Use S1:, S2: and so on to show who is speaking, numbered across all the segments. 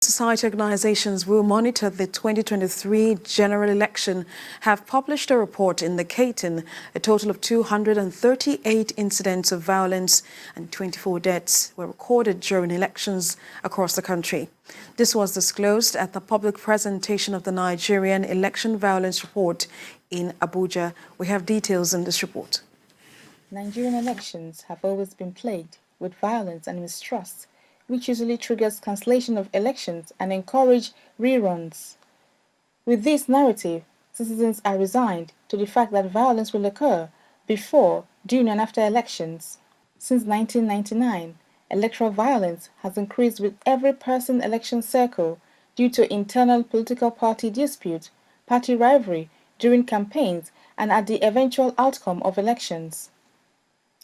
S1: Society organizations will monitor the 2023 general election have published a report indicating a total of 238 incidents of violence and 24 deaths were recorded during elections across the country. This was disclosed at the public presentation of the Nigerian Election Violence Report in Abuja. We have details in this report.
S2: Nigerian elections have always been plagued with violence and mistrust, which usually triggers cancellation of elections and encourage reruns. With this narrative, citizens are resigned to the fact that violence will occur before, during and after elections. Since 1999, electoral violence has increased with every person election cycle due to internal political party dispute, party rivalry during campaigns and at the eventual outcome of elections.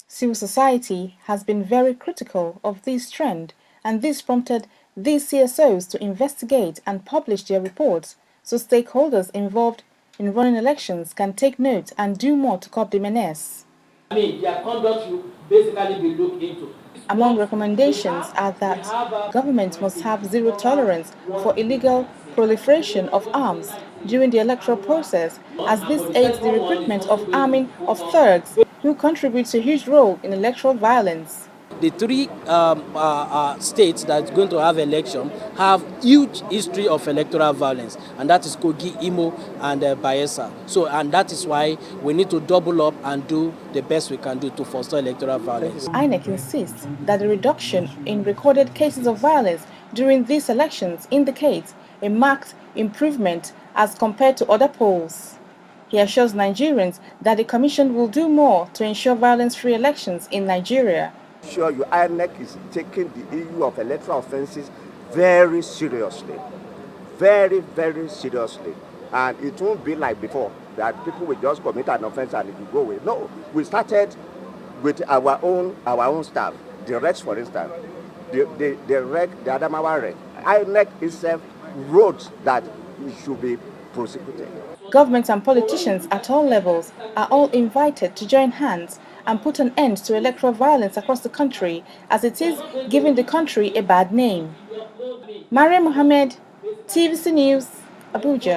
S2: Civil society has been very critical of this trend, and this prompted these CSOs to investigate and publish their reports so stakeholders involved in running elections can take note and do more to curb the menace.
S3: Their conduct should basically be looked into.
S2: Among recommendations are that government must have zero tolerance for illegal proliferation of arms during the electoral process, as this aids the recruitment of arming of thugs who contribute a huge role in electoral violence.
S4: The three states that are going to have election have huge history of electoral violence, and that is Kogi, Imo, and Bayelsa. And that is why we need to double up and do the best we can do to foster electoral violence.
S2: INEC insists that the reduction in recorded cases of violence during these elections indicates a marked improvement as compared to other polls. He assures Nigerians that the Commission will do more to ensure violence-free elections in Nigeria.
S5: Sure, your INEC is taking the issue of electoral offences very seriously, very, very seriously. And it won't be like before, that people will just commit an offence and it will go away. No, we started with our own staff. The Rex, for instance, the Adamawa Rec. INEC itself wrote that it should be prosecuted.
S2: Governments and politicians at all levels are all invited to join hands and put an end to electoral violence across the country, as it is giving the country a bad name. Mariam Mohammed, TVC News, Abuja.